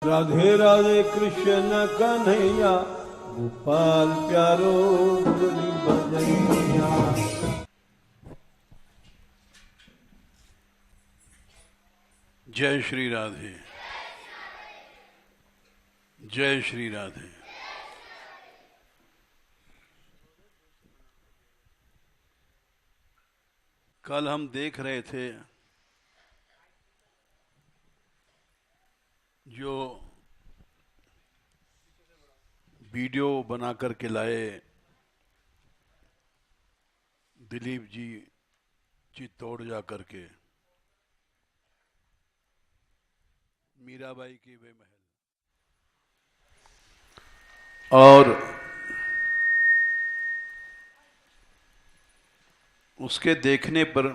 राधे राधे कृष्ण कन्हैया, गोपाल प्यारो मुरली बजैया। जय श्री राधे, जय श्री राधे। कल हम देख रहे थे जो वीडियो बना करके लाए दिलीप जी चित्तौड़ जा करके मीराबाई की वे महल, और उसके देखने पर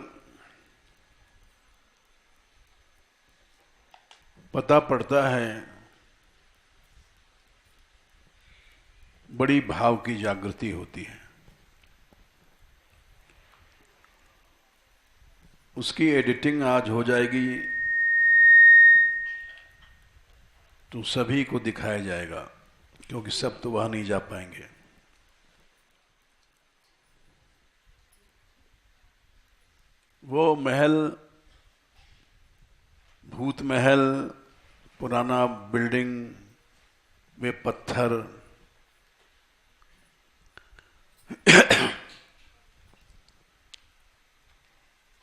पता पड़ता है बड़ी भाव की जागृति होती है। उसकी एडिटिंग आज हो जाएगी तो सभी को दिखाया जाएगा, क्योंकि सब तो वहां नहीं जा पाएंगे। वो महल, भूत महल, पुराना बिल्डिंग, वे पत्थर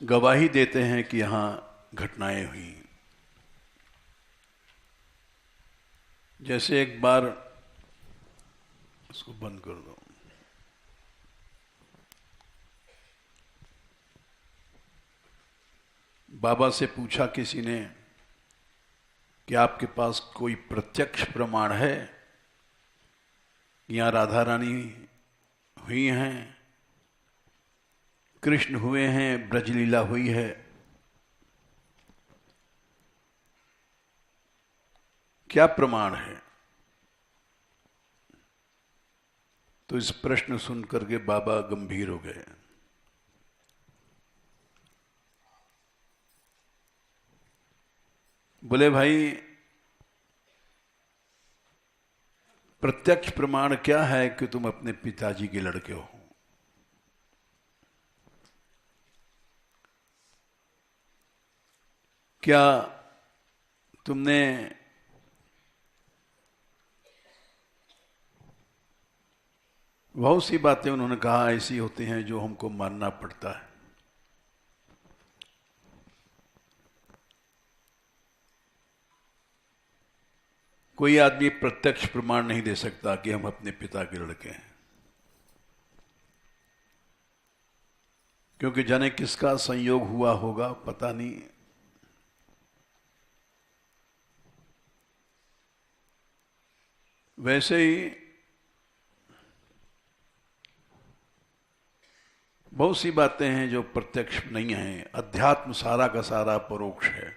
गवाही देते हैं कि यहां घटनाएं हुई। जैसे एक बार, इसको बंद कर दो, बाबा से पूछा किसी ने कि आपके पास कोई प्रत्यक्ष प्रमाण है, यहां राधा रानी हुई हैं, कृष्ण हुए हैं, ब्रजलीला हुई है? क्या प्रमाण है? तो इस प्रश्न सुनकर के बाबा गंभीर हो गए। बोले, भाई प्रत्यक्ष प्रमाण क्या है कि तुम अपने पिताजी के लड़के हो? क्या तुमने बहुत सी बातें उन्होंने कहा ऐसी होती हैं जो हमको मानना पड़ता है। कोई आदमी प्रत्यक्ष प्रमाण नहीं दे सकता कि हम अपने पिता के लड़के हैं, क्योंकि जाने किसका संयोग हुआ होगा, पता नहीं। वैसे ही बहुत सी बातें हैं जो प्रत्यक्ष नहीं हैं। अध्यात्म सारा का सारा परोक्ष है।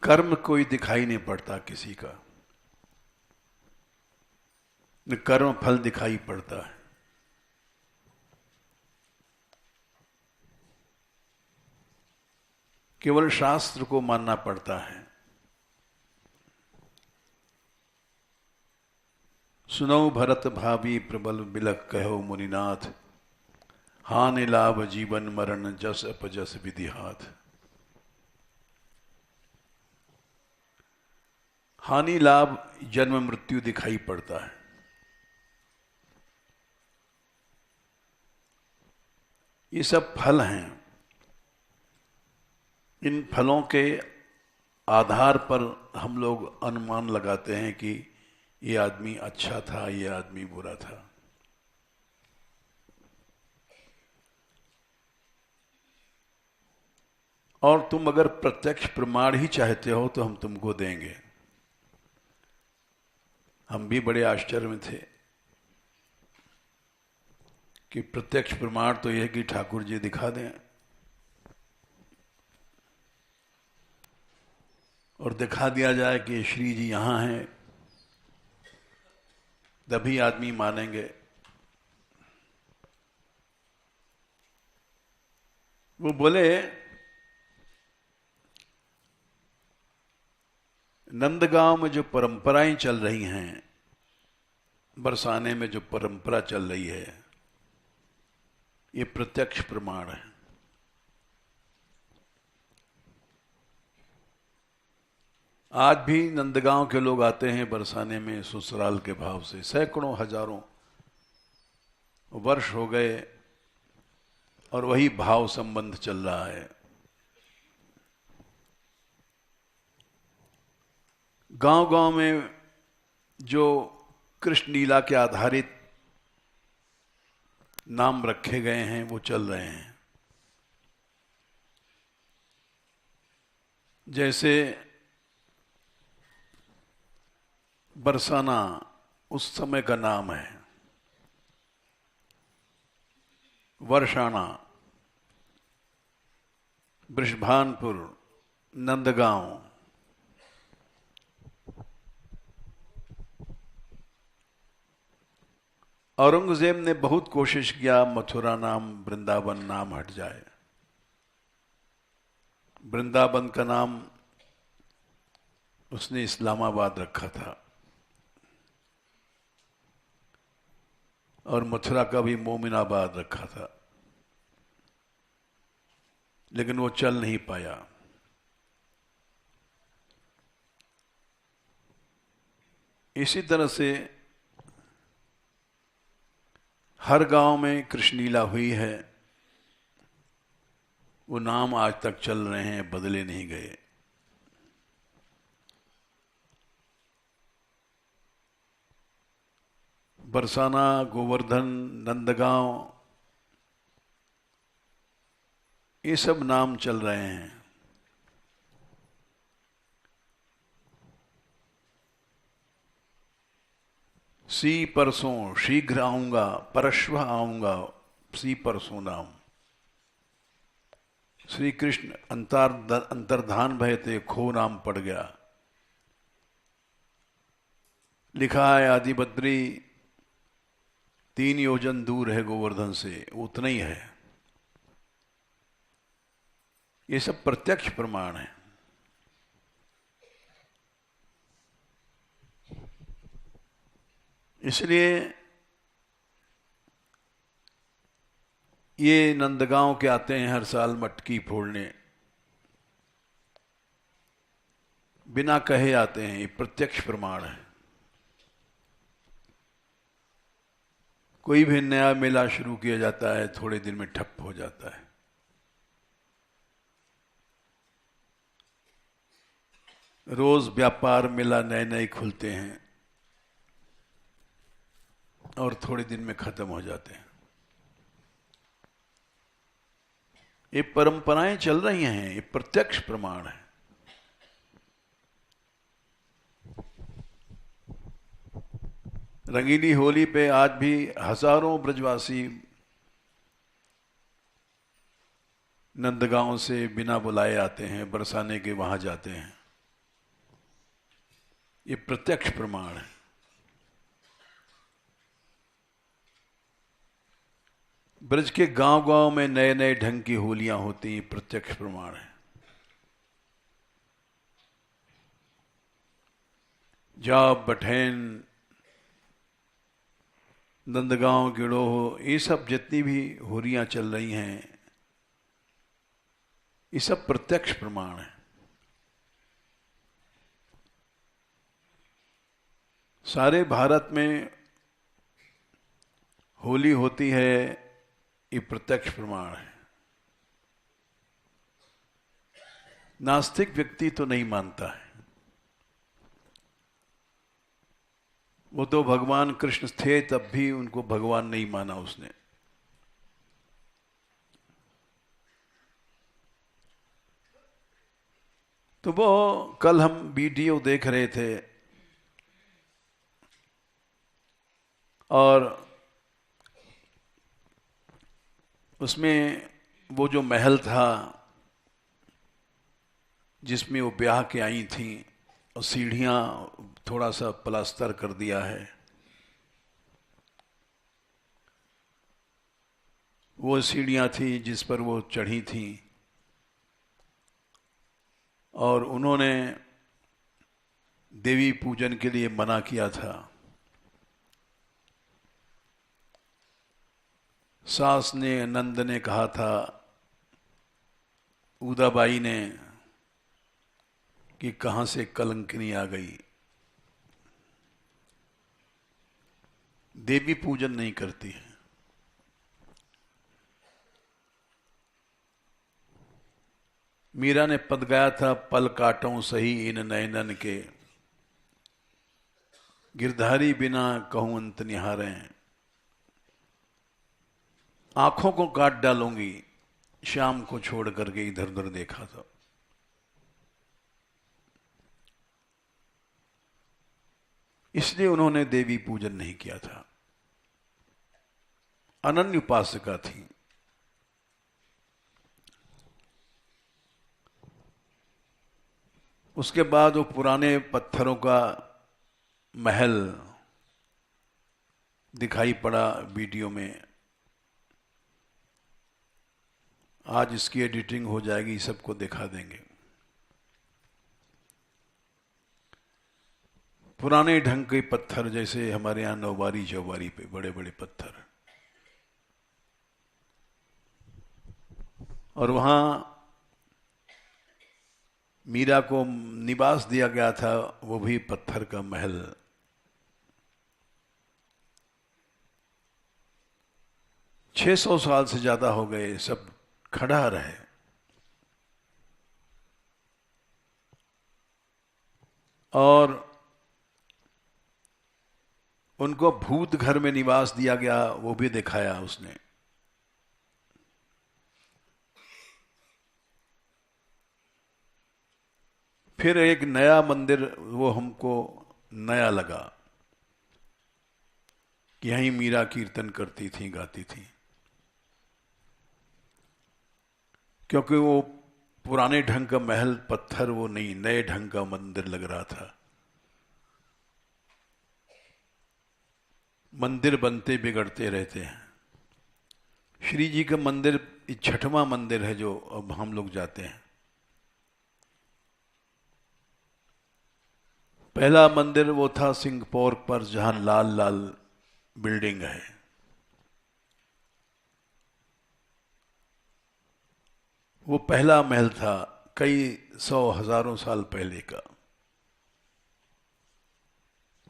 कर्म कोई दिखाई नहीं पड़ता किसी का, न कर्म फल दिखाई पड़ता है। केवल शास्त्र को मानना पड़ता है। सुनो भरत भावी प्रबल बिलक कहो मुनिनाथ, हानि लाभ जीवन मरण जस अपजस विधि हाथ। हानि लाभ जन्म मृत्यु दिखाई पड़ता है। ये सब फल हैं। इन फलों के आधार पर हम लोग अनुमान लगाते हैं कि ये आदमी अच्छा था, ये आदमी बुरा था। और तुम अगर प्रत्यक्ष प्रमाण ही चाहते हो तो हम तुमको देंगे। हम भी बड़े आश्चर्य में थे कि प्रत्यक्ष प्रमाण तो यह कि ठाकुर जी दिखा दें, और दिखा दिया जाए कि श्री जी यहां हैं, तभी आदमी मानेंगे। वो बोले नंदगांव में जो परंपराएं चल रही हैं, बरसाने में जो परंपरा चल रही है, ये प्रत्यक्ष प्रमाण है। आज भी नंदगांव के लोग आते हैं बरसाने में ससुराल के भाव से। सैकड़ों हजारों वर्ष हो गए और वही भाव संबंध चल रहा है। गांव-गांव में जो कृष्ण लीला के आधारित नाम रखे गए हैं वो चल रहे हैं। जैसे बरसाना उस समय का नाम है, वर्षाना, बृषभानपुर, नंदगांव। औरंगजेब ने बहुत कोशिश किया मथुरा नाम, वृंदावन नाम हट जाए। वृंदावन का नाम उसने इस्लामाबाद रखा था और मथुरा का भी मोमिनाबाद रखा था, लेकिन वो चल नहीं पाया। इसी तरह से हर गांव में कृष्ण लीला हुई है, वो नाम आज तक चल रहे हैं, बदले नहीं गए। बरसाना, गोवर्धन, नंदगांव, ये सब नाम चल रहे हैं। सी परसों, शीघ्र आऊंगा, परश्व आऊंगा, सी परसों नाम। श्री कृष्ण अंतर्धान भय थे, खो नाम पड़ गया। लिखा है आदि बद्री 3 योजन दूर है गोवर्धन से, उतना ही है। ये सब प्रत्यक्ष प्रमाण है। इसलिए ये नंदगांव के आते हैं हर साल मटकी फोड़ने, बिना कहे आते हैं, ये प्रत्यक्ष प्रमाण है। कोई भी नया मेला शुरू किया जाता है, थोड़े दिन में ठप हो जाता है। रोज व्यापार मेला नए नए खुलते हैं और थोड़े दिन में खत्म हो जाते हैं। ये परंपराएं चल रही हैं, ये प्रत्यक्ष प्रमाण है। रंगीली होली पे आज भी हजारों ब्रजवासी नंदगांव से बिना बुलाए आते हैं, बरसाने के वहां जाते हैं। ये प्रत्यक्ष प्रमाण है। ब्रज के गांव-गांव में नए नए ढंग की होलियां होती, प्रत्यक्ष प्रमाण है। जाप, बठैन, नंदगांव, गिड़ोह, ये सब जितनी भी होलियां चल रही हैं, ये सब प्रत्यक्ष प्रमाण है। सारे भारत में होली होती है, ये प्रत्यक्ष प्रमाण है। नास्तिक व्यक्ति तो नहीं मानता है। वो तो भगवान कृष्ण थे तब भी उनको भगवान नहीं माना उसने। तो वो कल हम वीडियो देख रहे थे और उसमें वो जो महल था जिसमें वो ब्याह के आई थी, और सीढ़ियां थोड़ा सा प्लास्टर कर दिया है, वो सीढ़ियां थी जिस पर वो चढ़ी थी। और उन्होंने देवी पूजन के लिए मना किया था। सास ने, नंद ने कहा था, उदाबाई ने, कि कहां से कलंकनी आ गई, देवी पूजन नहीं करती है। मीरा ने पद गाया था, पल काटों सही इन नयनन के, गिरधारी बिना कहूं अंत निहारें। आंखों को काट डालूंगी, शाम को छोड़ करके इधर उधर देखा था। इसलिए उन्होंने देवी पूजन नहीं किया था। अनन्य उपासका थी। उसके बाद वो पुराने पत्थरों का महल दिखाई पड़ा वीडियो में। आज इसकी एडिटिंग हो जाएगी, सबको दिखा देंगे। पुराने ढंग के पत्थर, जैसे हमारे यहां नौबारी चौबारी पे बड़े बड़े पत्थर, और वहां मीरा को निवास दिया गया था, वो भी पत्थर का महल। छह 600 साल से ज्यादा हो गए, सब खड़ा रहे। और उनको भूत घर में निवास दिया गया, वो भी दिखाया उसने। फिर एक नया मंदिर, वो हमको नया लगा कि यहीं मीरा कीर्तन करती थी, गाती थी। क्योंकि वो पुराने ढंग का महल पत्थर वो नहीं, नए ढंग का मंदिर लग रहा था। मंदिर बनते बिगड़ते रहते हैं। श्री जी का मंदिर 6वां मंदिर है जो अब हम लोग जाते हैं। पहला मंदिर वो था सिंगापुर पर, जहां लाल लाल बिल्डिंग है। वो पहला महल था, कई 100 हजारों साल पहले का।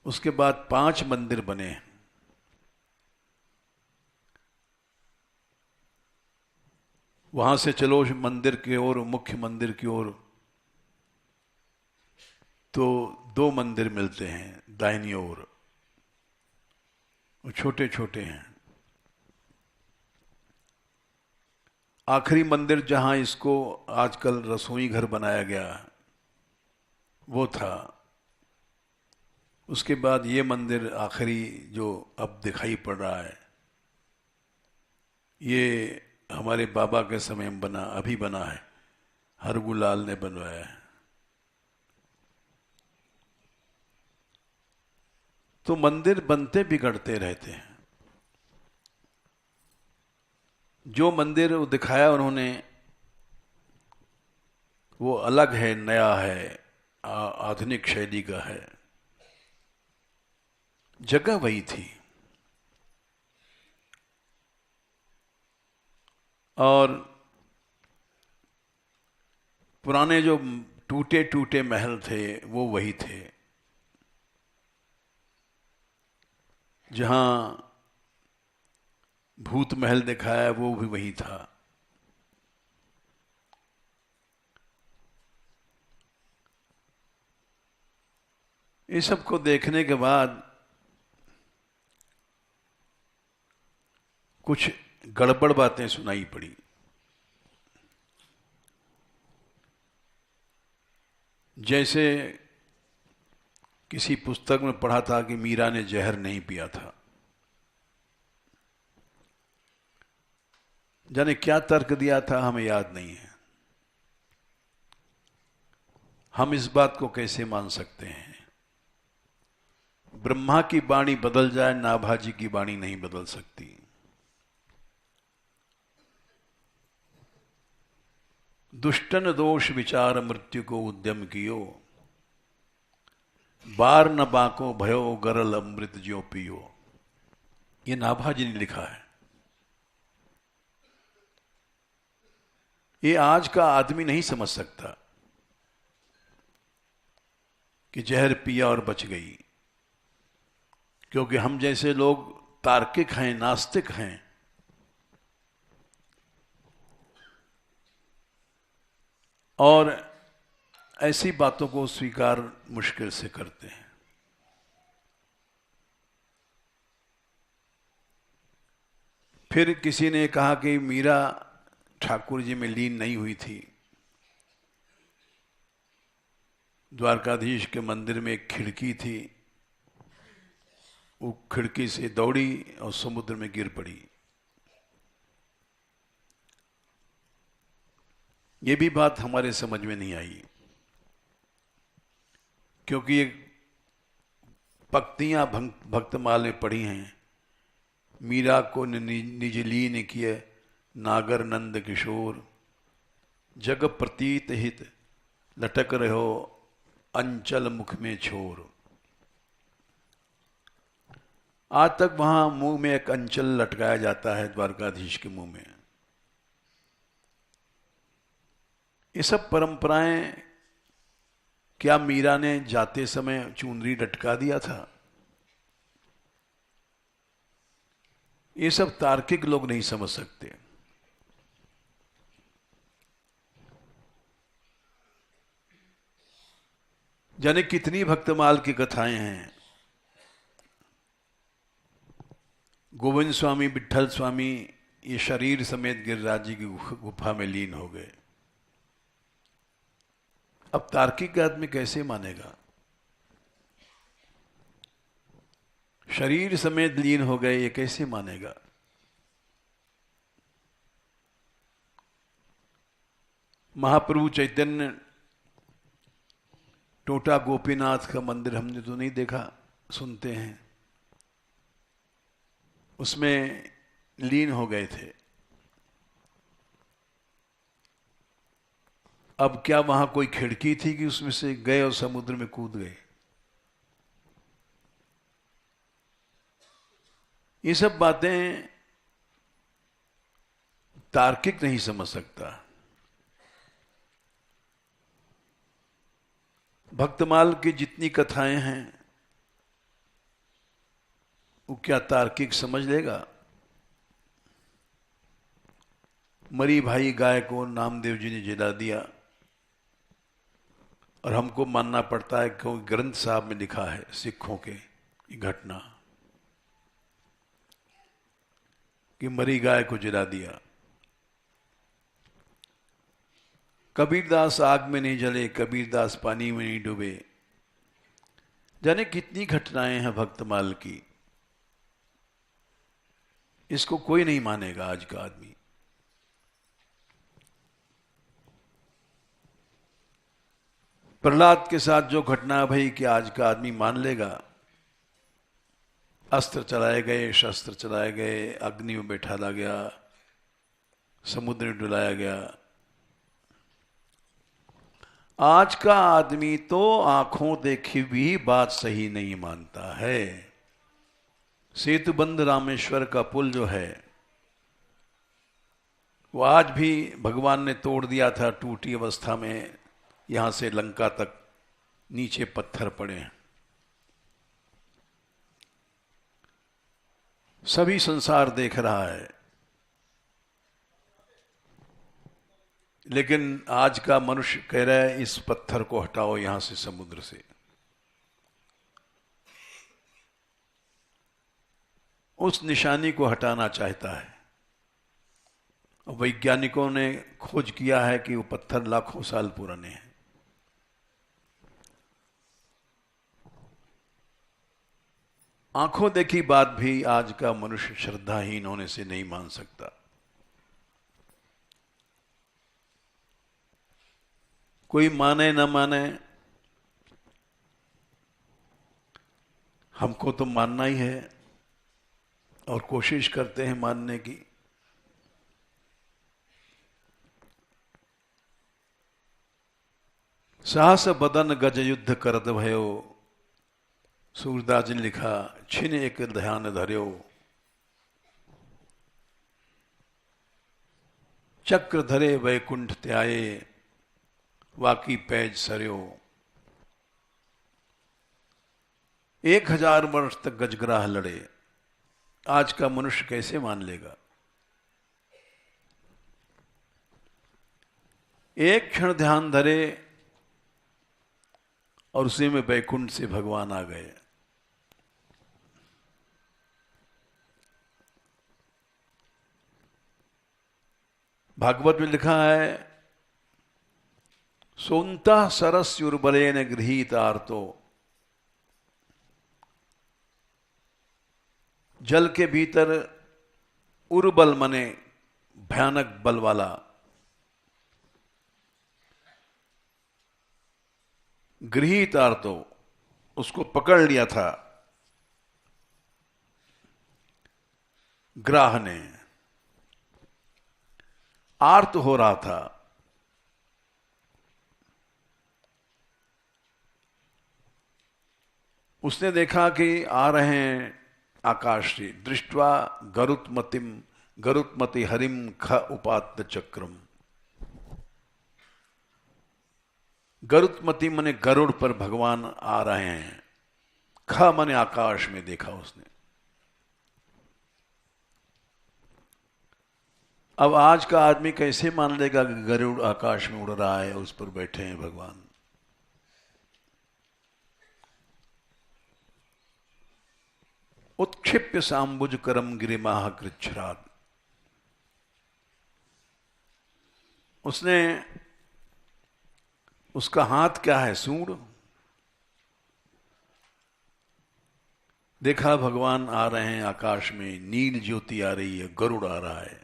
उसके बाद 5 मंदिर बने। वहां से चलो मंदिर की ओर, मुख्य मंदिर की ओर, तो 2 मंदिर मिलते हैं दाहिनी ओर। वो छोटे छोटे हैं। आखिरी मंदिर जहां इसको आजकल रसोई घर बनाया गया, वो था। उसके बाद ये मंदिर आखिरी जो अब दिखाई पड़ रहा है, ये हमारे बाबा के समय में बना, अभी बना है, हरगुलाल ने बनवाया है। तो मंदिर बनते बिगड़ते रहते हैं। जो मंदिर दिखाया उन्होंने, वो अलग है, नया है, आधुनिक शैली का है। जगह वही थी। और पुराने जो टूटे टूटे महल थे, वो वही थे। जहां भूत महल दिखाया, वो भी वही था। इस सब को देखने के बाद कुछ गड़बड़ बातें सुनाई पड़ी। जैसे किसी पुस्तक में पढ़ा था कि मीरा ने जहर नहीं पिया था। जाने क्या तर्क दिया था, हमें याद नहीं है। हम इस बात को कैसे मान सकते हैं? ब्रह्मा की वाणी बदल जाए, नाभाजी की वाणी नहीं बदल सकती। दुष्टन दोष विचार मृत्यु को उद्यम कियो, बार न बाको भयो गरल अमृत ज्यो पियो। ये नाभाजी ने लिखा है। ये आज का आदमी नहीं समझ सकता कि जहर पिया और बच गई, क्योंकि हम जैसे लोग तार्किक हैं, नास्तिक हैं, और ऐसी बातों को स्वीकार मुश्किल से करते हैं। फिर किसी ने कहा कि मीरा ठाकुर जी में लीन नहीं हुई थी। द्वारकाधीश के मंदिर में एक खिड़की थी, वो खिड़की से दौड़ी और समुद्र में गिर पड़ी। ये भी बात हमारे समझ में नहीं आई, क्योंकि ये पंक्तियां भक्तमाल में पढ़ी हैं। मीरा को निज लीन किए नागर नंद किशोर, जग प्रतीत हित लटक रहो अंचल मुख में छोर। आज तक वहां मुंह में एक अंचल लटकाया जाता है, द्वारकाधीश के मुंह में। ये सब परंपराएं क्या मीरा ने जाते समय चुनरी लटका दिया था? ये सब तार्किक लोग नहीं समझ सकते। जाने कितनी भक्तमाल की कथाएं हैं। गोविंद स्वामी, विट्ठल स्वामी ये शरीर समेत गिरिराज जी की गुफा में लीन हो गए। अब तार्किक आदमी कैसे मानेगा? शरीर समेत लीन हो गए, ये कैसे मानेगा? महाप्रभु चैतन्य टोटा गोपीनाथ का मंदिर हमने तो नहीं देखा, सुनते हैं, उसमें लीन हो गए थे। अब क्या वहां कोई खिड़की थी कि उसमें से गए और समुद्र में कूद गए? ये सब बातें तार्किक नहीं समझ सकता। भक्तमाल की जितनी कथाएं हैं वो क्या तार्किक समझ लेगा? मरी भाई गाय को नामदेव जी ने जला दिया, और हमको मानना पड़ता है क्योंकि ग्रंथ साहब में लिखा है सिखों के ये घटना कि मरी गाय को जला दिया। कबीरदास आग में नहीं जले, कबीरदास पानी में नहीं डूबे। जाने कितनी घटनाएं हैं भक्तमाल की, इसको कोई नहीं मानेगा आज का आदमी। प्रहलाद के साथ जो घटना भई कि आज का आदमी मान लेगा? अस्त्र चलाए गए, शस्त्र चलाए गए, अग्नि में बैठाला गया, समुद्र में डुलाया गया। आज का आदमी तो आंखों देखी भी बात सही नहीं मानता है। सेतुबंध रामेश्वर का पुल जो है वो आज भी भगवान ने तोड़ दिया था टूटी अवस्था में। यहां से लंका तक नीचे पत्थर पड़े हैं। सभी संसार देख रहा है, लेकिन आज का मनुष्य कह रहा है इस पत्थर को हटाओ यहां से, समुद्र से। उस निशानी को हटाना चाहता है। वैज्ञानिकों ने खोज किया है कि वो पत्थर लाखों साल पुराने हैं। आंखों देखी बात भी आज का मनुष्य श्रद्धाहीन होने से नहीं मान सकता। कोई माने न माने, हमको तो मानना ही है और कोशिश करते हैं मानने की। साहस बदन गज युद्ध करत भयो, सूरदास जी ने लिखा, छिन एक ध्यान धर्यो, चक्र धरे वैकुंठ त्याये, वाकी पैज सरयो। 1000 वर्ष तक गजग्राह लड़े, आज का मनुष्य कैसे मान लेगा? एक क्षण ध्यान धरे और उसी में वैकुंठ से भगवान आ गए। भागवत में लिखा है, सोंता सरस्युर्बलेन गृहीत आर्तो, जल के भीतर उर्बल मने भयानक बल वाला गृहीत आर्तो, उसको पकड़ लिया था ग्राह ने, आर्त हो रहा था। उसने देखा कि आ रहे हैं आकाश से, दृष्टवा गरुत्मति हरिम ख उपात्त चक्रम। गरुत्मति मने गरुड़ पर भगवान आ रहे हैं, ख मने आकाश में देखा उसने। अब आज का आदमी कैसे मान लेगा कि गरुड़ आकाश में उड़ रहा है, उस पर बैठे हैं भगवान? उत्क्षिप्य सांबुज करम गिरिमाह कृच्छ्राद, उसने, उसका हाथ क्या है? सूंड। देखा भगवान आ रहे हैं आकाश में, नील ज्योति आ रही है, गरुड़ आ रहा है।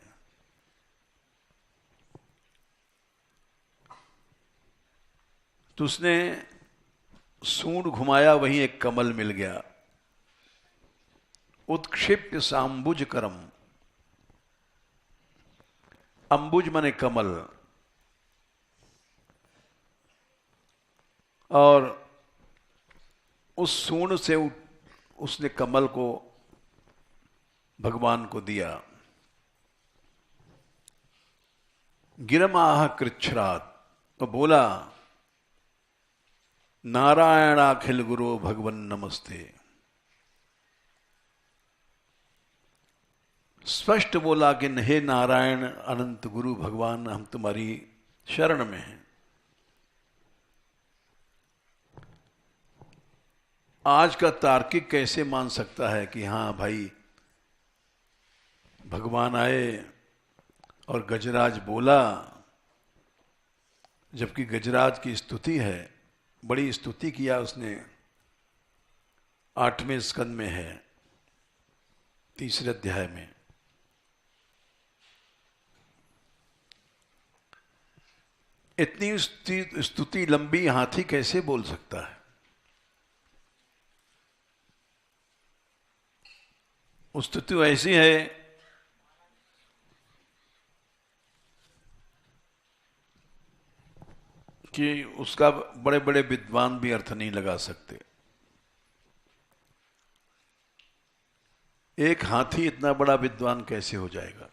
तो उसने सूंड घुमाया, वहीं एक कमल मिल गया। उत्क्षिप्य सांबुज करम, अंबुज माने कमल, और उस सूंड से उसने कमल को भगवान को दिया। गिरमाह कृच्छ्राद, तो बोला, नारायणाखिल गुरु भगवन नमस्ते। स्पष्ट बोला कि हे नारायण अनंत गुरु भगवान, हम तुम्हारी शरण में हैं। आज का तार्किक कैसे मान सकता है कि हाँ भाई भगवान आए और गजराज बोला, जबकि गजराज की स्तुति है, बड़ी स्तुति किया उसने, 8वें स्कंद में है, 3रे अध्याय में। इतनी स्तुति लंबी हाथी कैसे बोल सकता है? स्तुति ऐसी है कि उसका बड़े बड़े विद्वान भी अर्थ नहीं लगा सकते। एक हाथी इतना बड़ा विद्वान कैसे हो जाएगा?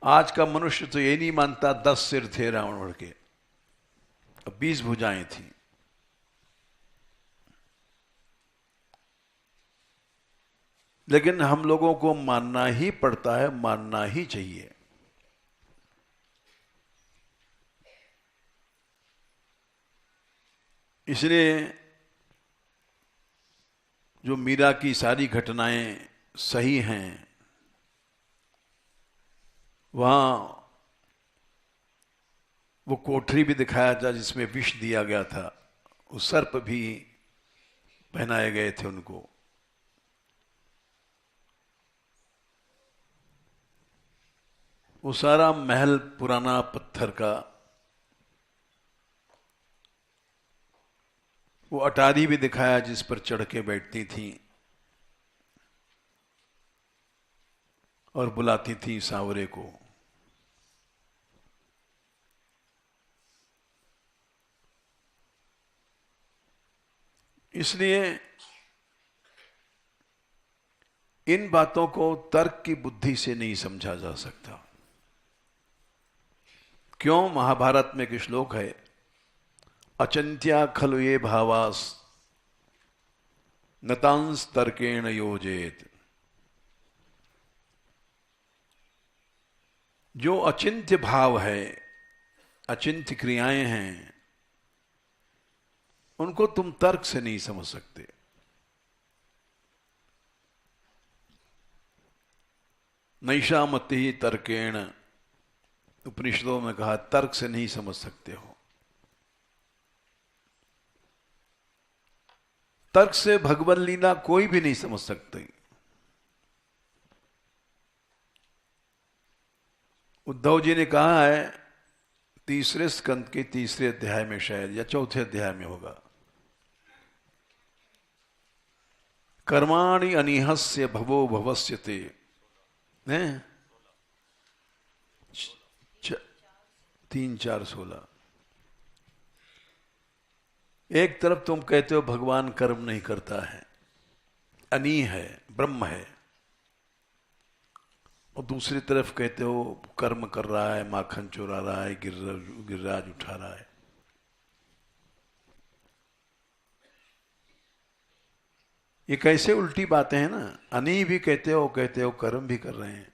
आज का मनुष्य तो ये नहीं मानता 10 सिर थे रावण के, 20 भुजाएं थी। लेकिन हम लोगों को मानना ही पड़ता है, मानना ही चाहिए। इसलिए जो मीरा की सारी घटनाएं सही हैं, वहां वो कोठरी भी दिखाया था जिसमें विष दिया गया था, उस सर्प भी पहनाए गए थे उनको। वो सारा महल पुराना पत्थर का, वो अटारी भी दिखाया जिस पर चढ़ के बैठती थी और बुलाती थी सांवरे को। इसलिए इन बातों को तर्क की बुद्धि से नहीं समझा जा सकता। क्यों? महाभारत में एक श्लोक है, अचिंत्या खलु ये भावास नतांस तर्केण योजेत। जो अचिंत्य भाव है, अचिंत्य क्रियाएं हैं, उनको तुम तर्क से नहीं समझ सकते। नैषामति तर्केण, उपनिषदों में कहा तर्क से नहीं समझ सकते हो। तर्क से भगवत लीला कोई भी नहीं समझ सकते। उद्धव जी ने कहा है तीसरे स्कंद के तीसरे अध्याय में, शायद या चौथे अध्याय में होगा, कर्माणि अनिहस्य भवो भवस्यते। 3-4-16। एक तरफ तुम कहते हो भगवान कर्म नहीं करता है, अनी है, ब्रह्म है, और दूसरी तरफ कहते हो कर्म कर रहा है, माखन चुरा रहा है, गिरिराज उठा रहा है। ये कैसे उल्टी बातें हैं ना। अनी भी कहते हो कर्म भी कर रहे हैं।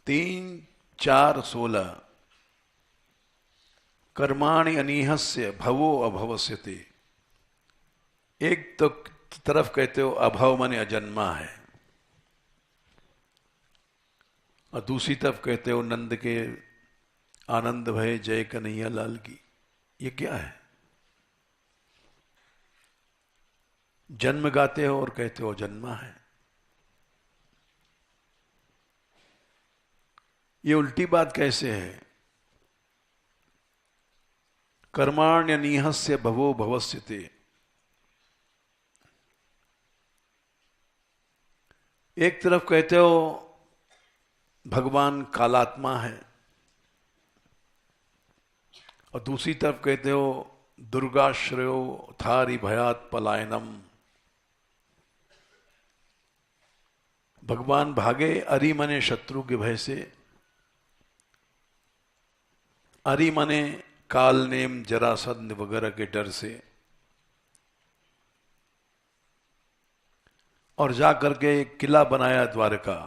3-4-16 कर्माणि अनिहस्य भवो अभवस्यते। एक तो तरफ कहते हो अभव माने अजन्मा है, और दूसरी तरफ कहते हो नंद के आनंद भय जय कन्हैया लाल की। ये क्या है? जन्म गाते हो और कहते हो जन्मा है। ये उल्टी बात कैसे है? कर्माण्यनिहस्य भवो भवस्यते। एक तरफ कहते हो भगवान कालात्मा है, और दूसरी तरफ कहते हो दुर्गाश्रयो थारि भयात पलायनम। भगवान भागे अरि मने शत्रु के भय से। अरि मने काल नेम जरासंध वगैरह के डर से, और जाकर के एक किला बनाया द्वारका।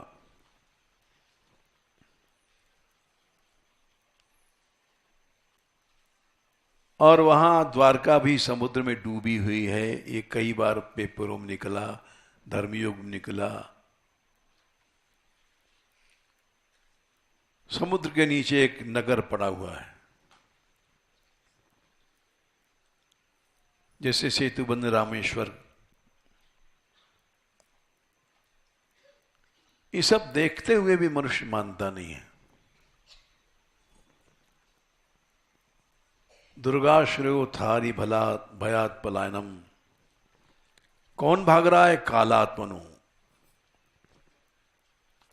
और वहां द्वारका भी समुद्र में डूबी हुई है। ये कई बार पेपरों में निकला, धर्मयुग में निकला। समुद्र के नीचे एक नगर पड़ा हुआ है, जैसे सेतुबंध रामेश्वर। ये सब देखते हुए भी मनुष्य मानता नहीं है। दुर्गाश्रयो थारी भला भयात पलायनम। कौन भाग रहा है? कालात्मनु।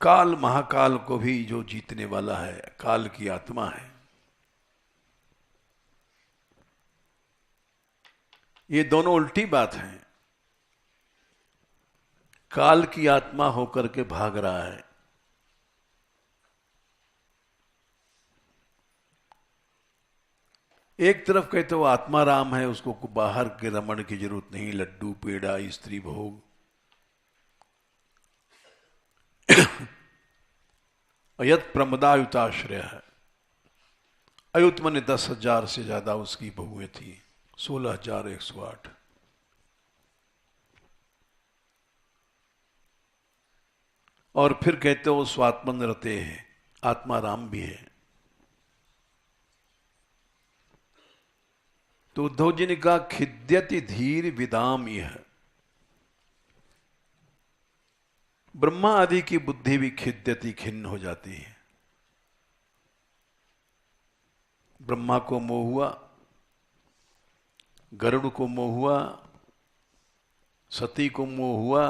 काल, महाकाल को भी जो जीतने वाला है, काल की आत्मा है। ये दोनों उल्टी बात है। काल की आत्मा होकर के भाग रहा है। एक तरफ कहते हो आत्मा राम है, उसको बाहर के रमण की जरूरत नहीं, लड्डू पेड़ा स्त्री भोग। अयत प्रमदायुताश्रय है। अयुत मने 10,000 से ज्यादा उसकी बहुएं थी, 16,108। और फिर कहते हो स्वात्मन रते है, आत्मा राम भी है। तो उद्धव जी ने कहा खिद्यति धीर विदाम यह। ब्रह्मा आदि की बुद्धि भी खिद्यति, खिन्न हो जाती है। ब्रह्मा को मोह हुआ, गरुड़ को मोह हुआ, सती को मोह हुआ,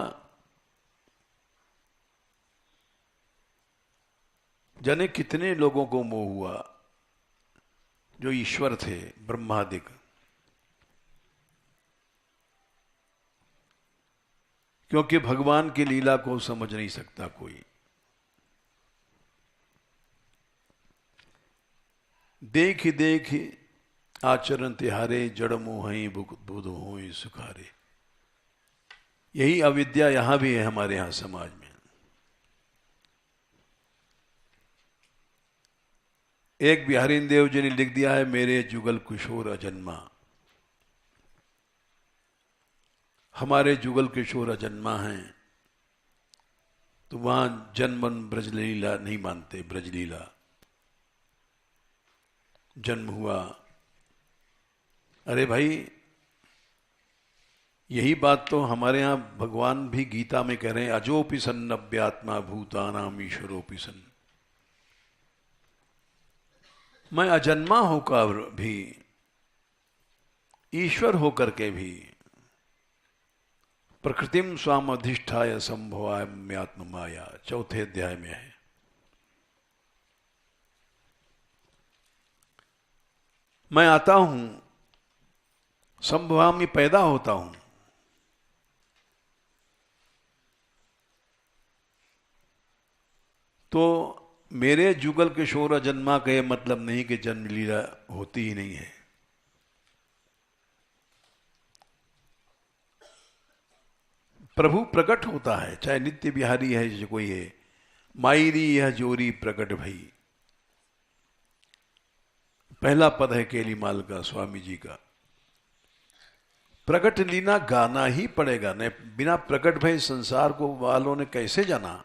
जाने कितने लोगों को मोह हुआ जो ईश्वर थे ब्रह्मादिक। क्योंकि भगवान की लीला को समझ नहीं सकता कोई। देख देख आचरण तिहारे, जड़ मोहि बुध होई सुखारे। यही अविद्या यहां भी है हमारे यहां समाज में। एक बिहारी देव जी ने लिख दिया है, मेरे जुगल किशोर अजन्मा। हमारे जुगल किशोर अजन्मा हैं, तो वहां जन्मन ब्रजलीला नहीं मानते। ब्रजलीला जन्म हुआ, अरे भाई यही बात तो हमारे यहां भगवान भी गीता में कह रहे हैं, अजोपि सन्नव्यात्मा भूतानाम ईश्वरोपि सन्। मैं अजन्मा होकर भी, ईश्वर होकर के भी, प्रकृतिम स्वाम अधिष्ठाय संभवाय म्यात्म माया, चौथे अध्याय में है। मैं आता हूं, संभवामी पैदा होता हूं, तो मेरे जुगल किशोर जन्मा का यह मतलब नहीं कि जन्म लीला होती ही नहीं है। प्रभु प्रकट होता है, चाहे नित्य बिहारी है जो कोई है। मायरी यह जोरी प्रकट भई, पहला पद है केलीमाल का, स्वामी जी का। प्रकट लीला गाना ही पड़ेगा, नहीं बिना प्रकट भई संसार को वालों ने कैसे जाना।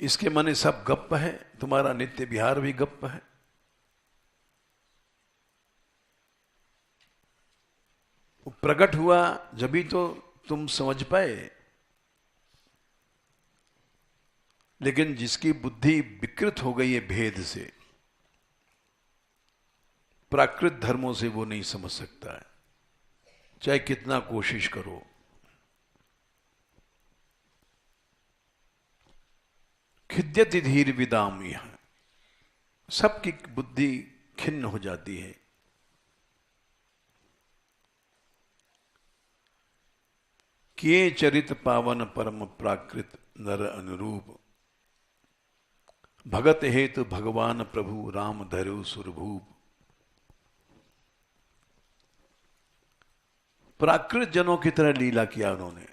इसके माने सब गप्प है, तुम्हारा नित्य विहार भी गप्प है। प्रकट हुआ जभी तो तुम समझ पाए, लेकिन जिसकी बुद्धि विकृत हो गई है भेद से, प्राकृत धर्मों से, वो नहीं समझ सकता है, चाहे कितना कोशिश करो। खिद्यति धीर विदाम, यहां सबकी बुद्धि खिन्न हो जाती है। किए चरित पावन परम प्राकृत नर अनुरूप, भगत हेतु भगवान प्रभु राम धरु सुरभूप। प्राकृत जनों की तरह लीला किया उन्होंने,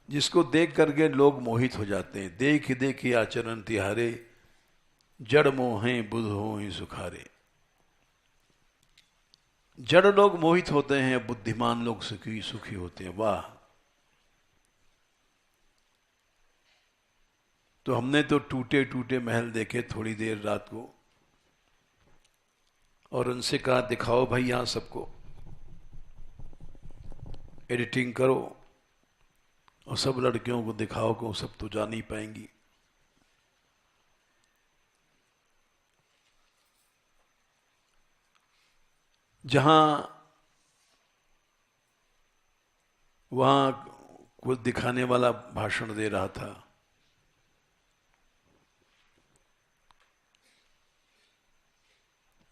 जिसको देख करके लोग मोहित हो जाते हैं। देख देख आचरण तिहारे, जड़ मोहे बुध होहि सुखारे। जड़ लोग मोहित होते हैं, बुद्धिमान लोग सुखी सुखी होते हैं। वाह! तो हमने तो टूटे टूटे महल देखे थोड़ी देर रात को, और उनसे कहा दिखाओ भाई यहां सबको, एडिटिंग करो और सब लड़कियों को दिखाओ कि वो सब तो जा नहीं पाएंगी। जहां वहां कुछ दिखाने वाला भाषण दे रहा था,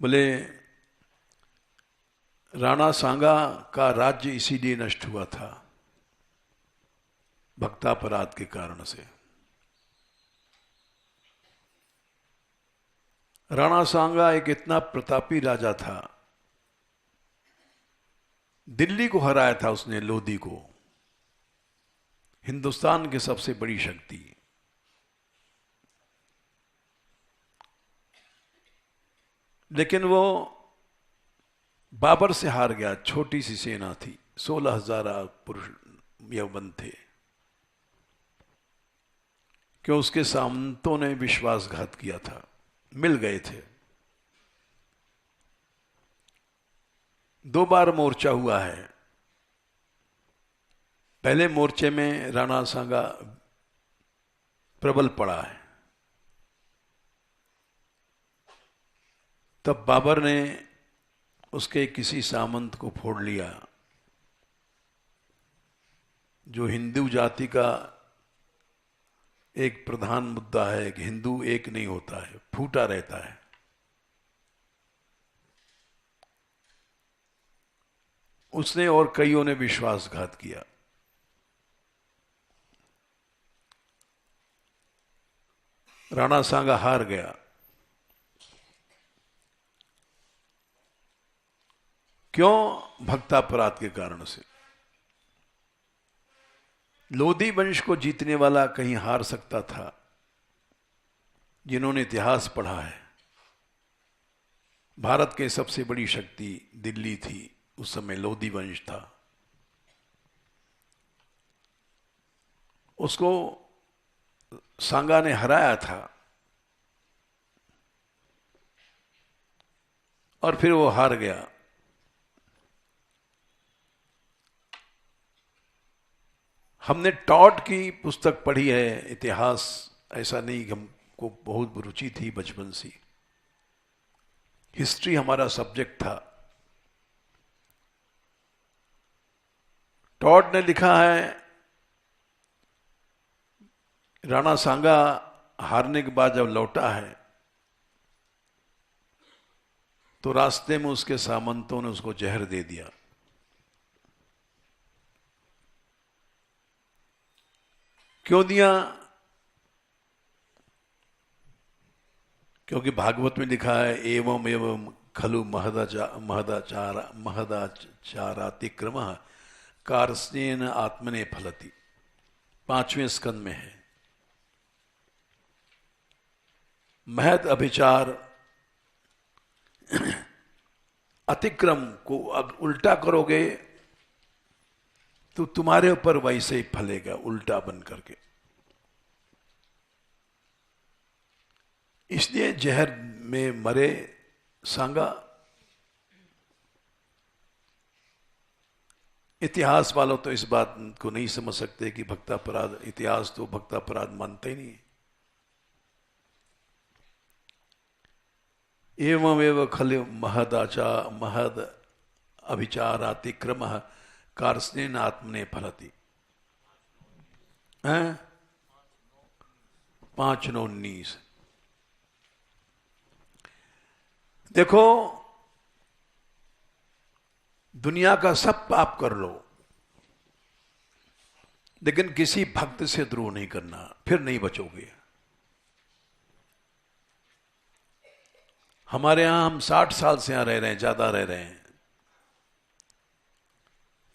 बोले राणा सांगा का राज्य इसीलिए नष्ट हुआ था, भक्तापराध के कारण से। राणा सांगा एक इतना प्रतापी राजा था, दिल्ली को हराया था उसने, लोधी को, हिंदुस्तान की सबसे बड़ी शक्ति। लेकिन वो बाबर से हार गया। छोटी सी सेना थी, 16,000 पुरुष यौवन थे, क्यों उसके सामंतों ने विश्वासघात किया था, मिल गए थे। 2 बार मोर्चा हुआ है। पहले मोर्चे में राणा सांगा प्रबल पड़ा है, तब बाबर ने उसके किसी सामंत को फोड़ लिया। जो हिंदू जाति का एक प्रधान मुद्दा है कि हिंदू एक नहीं होता है, फूटा रहता है। उसने और कईयों ने विश्वासघात किया। राणा सांगा हार गया। क्यों? भक्तापराध के कारण से। लोधी वंश को जीतने वाला कहीं हार सकता था? जिन्होंने इतिहास पढ़ा है, भारत की सबसे बड़ी शक्ति दिल्ली थी, उस समय लोधी वंश था। उसको सांगा ने हराया था और फिर वो हार गया। हमने टॉड की पुस्तक पढ़ी है, इतिहास। ऐसा नहीं कि हमको बहुत रुचि थी बचपन से, हिस्ट्री हमारा सब्जेक्ट था। टॉड ने लिखा है, राणा सांगा हारने के बाद जब लौटा है तो रास्ते में उसके सामंतों ने उसको जहर दे दिया। क्यों दिया? क्योंकि भागवत में लिखा है, एवं एवं खलु महदाचारातिक्रम कार्स्येन आत्मने फलति। 5वें स्कंद में है। महद अभिचार अतिक्रम को उल्टा करोगे तो तुम्हारे ऊपर वैसे ही फलेगा, उल्टा बन करके। इसलिए जहर में मरे सांगा। इतिहास वालों तो इस बात को नहीं समझ सकते कि भक्तापराध, इतिहास तो भक्तापराध मानते ही नहीं। एवं एवं खल महद अभिचारातिक्रम कार्स्येन आत्मने फलति। 5:19। देखो, दुनिया का सब पाप कर लो, लेकिन किसी भक्त से द्रोह नहीं करना, फिर नहीं बचोगे। हमारे यहां हम 60 साल से यहां रह रहे हैं, ज्यादा रह रहे हैं।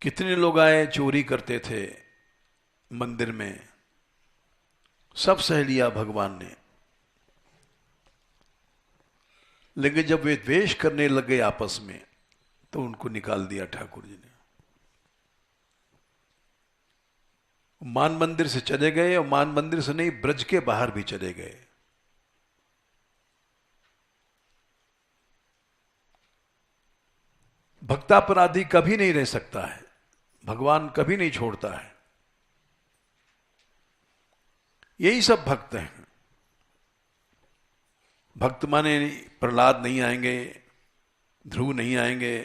कितने लोग आए, चोरी करते थे मंदिर में, सब सह लिया भगवान ने। लेकिन जब वे द्वेष करने लगे आपस में तो उनको निकाल दिया ठाकुर जी ने। मान मंदिर से चले गए, और मान मंदिर से नहीं, ब्रज के बाहर भी चले गए। भक्तापराधी कभी नहीं रह सकता है, भगवान कभी नहीं छोड़ता है। यही सब भक्त हैं। भक्त माने प्रहलाद नहीं आएंगे, ध्रुव नहीं आएंगे।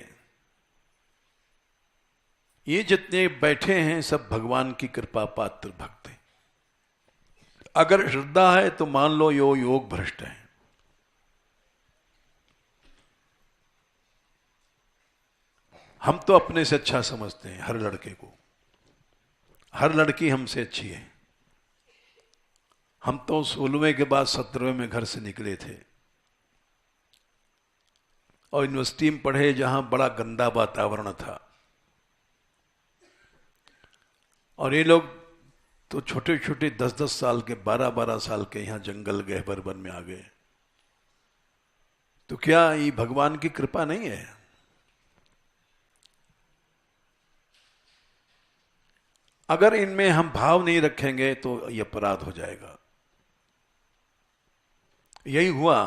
ये जितने बैठे हैं सब भगवान की कृपा पात्र भक्त हैं। अगर श्रद्धा है तो मान लो यो योग भ्रष्ट है। हम तो अपने से अच्छा समझते हैं हर लड़के को, हर लड़की हमसे अच्छी है। हम तो 16वें के बाद 17वें में घर से निकले थे और यूनिवर्सिटी में पढ़े, जहां बड़ा गंदा वातावरण था। और ये लोग तो छोटे छोटे 10-10 साल के, 12-12 साल के यहां जंगल गहबर वन में आ गए। तो क्या ये भगवान की कृपा नहीं है? अगर इनमें हम भाव नहीं रखेंगे तो यह अपराध हो जाएगा। यही हुआ।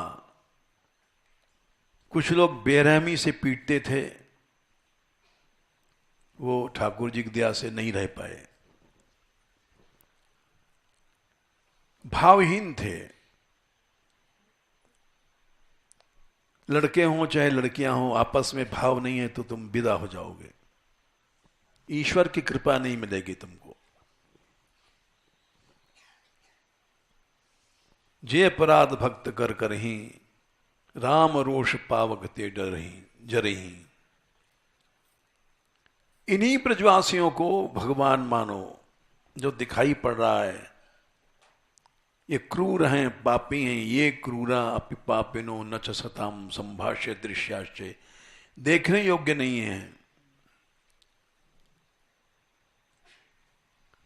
कुछ लोग बेरहमी से पीटते थे, वो ठाकुर जी की दया से नहीं रह पाए। भावहीन थे। लड़के हों चाहे लड़कियां हों, आपस में भाव नहीं है तो तुम विदा हो जाओगे। ईश्वर की कृपा नहीं मिलेगी तुमको। जे अपराध भक्त कर करही, राम रोष पावक ते डरही जरही। इन्हीं ब्रजवासियों को भगवान मानो। जो दिखाई पड़ रहा है ये क्रूर हैं, पापी हैं, ये क्रूरा अपि पापिनो न च सताम संभाष्य दृश्याश्चय, देखने योग्य नहीं है।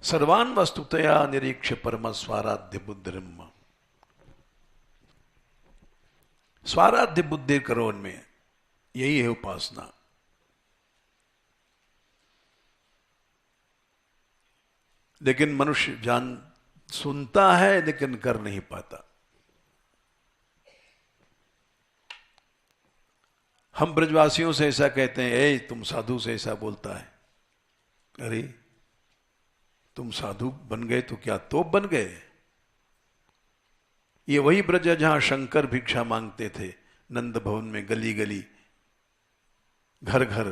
सर्वान वस्तुतया निरीक्ष परम स्वाराध्य बुद्धिर्म, स्वाराध्य बुद्धि करो उनमें, यही है उपासना। लेकिन मनुष्य जान सुनता है लेकिन कर नहीं पाता। हम ब्रजवासियों से ऐसा कहते हैं, ए तुम साधु से ऐसा बोलता है। अरे तुम साधु बन गए तो क्या तोप बन गए? ये वही ब्रज है जहां शंकर भिक्षा मांगते थे, नंद भवन में गली गली घर घर,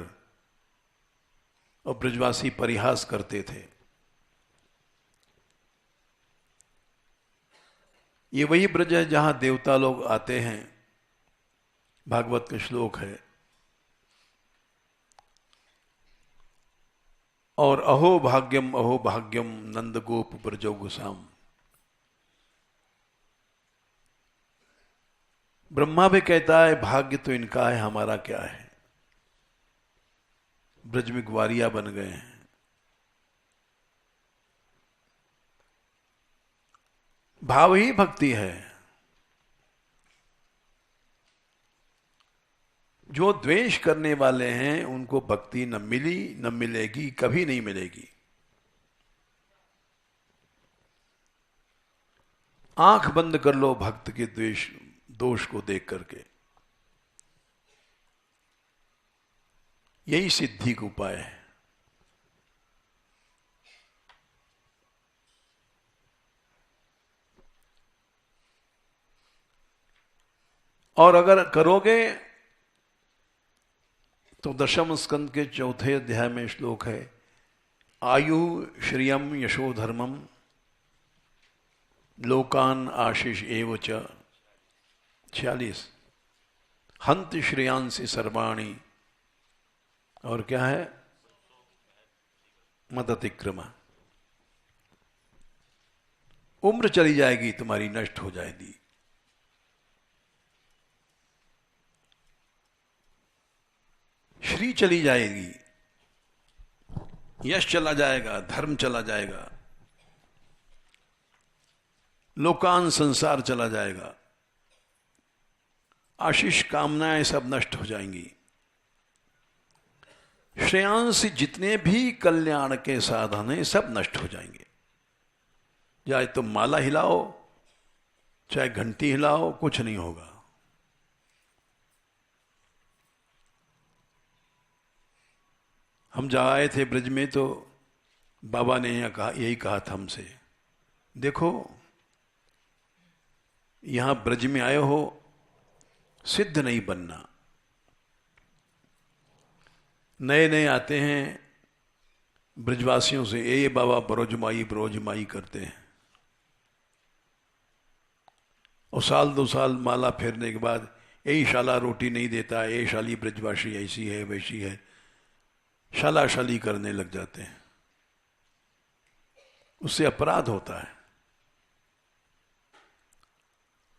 और ब्रजवासी परिहास करते थे। ये वही ब्रज है जहां देवता लोग आते हैं। भागवत का श्लोक है, और अहो भाग्यम नंद गोप ब्रजो गुसाम। ब्रह्मा भी कहता है भाग्य तो इनका है, हमारा क्या है। ब्रज में ग्वारिया बन गए हैं। भाव ही भक्ति है। जो द्वेष करने वाले हैं उनको भक्ति न मिली, न मिलेगी, कभी नहीं मिलेगी। आंख बंद कर लो भक्त के द्वेष दोष को देख करके, यही सिद्धि का उपाय है। और अगर करोगे तो दशम स्कंद के चौथे अध्याय में श्लोक है, आयु श्रियम यशो धर्मम लोकान आशीष एव च 46, हंत श्रेयांसी सर्वाणी, और क्या है, मदतिक्रमा। उम्र चली जाएगी तुम्हारी, नष्ट हो जाएगी। श्री चली जाएगी, यश चला जाएगा, धर्म चला जाएगा, लोकान संसार चला जाएगा, आशीष कामनाएं सब नष्ट हो जाएंगी। श्रेयांश जितने भी कल्याण के साधन हैं सब नष्ट हो जाएंगे। चाहे तुम माला हिलाओ, चाहे घंटी हिलाओ, कुछ नहीं होगा। हम जब आए थे ब्रज में तो बाबा ने यही कहा था हमसे, देखो यहां ब्रज में आए हो, सिद्ध नहीं बनना। नए नए आते हैं ब्रजवासियों से, ए बाबा ब्रोजमाई ब्रोजमाई करते हैं, और साल 2 साल माला फेरने के बाद यही शाला रोटी नहीं देता, ये शाली ब्रजवासी ऐसी है वैसी है, शाला शाली करने लग जाते हैं। उससे अपराध होता है।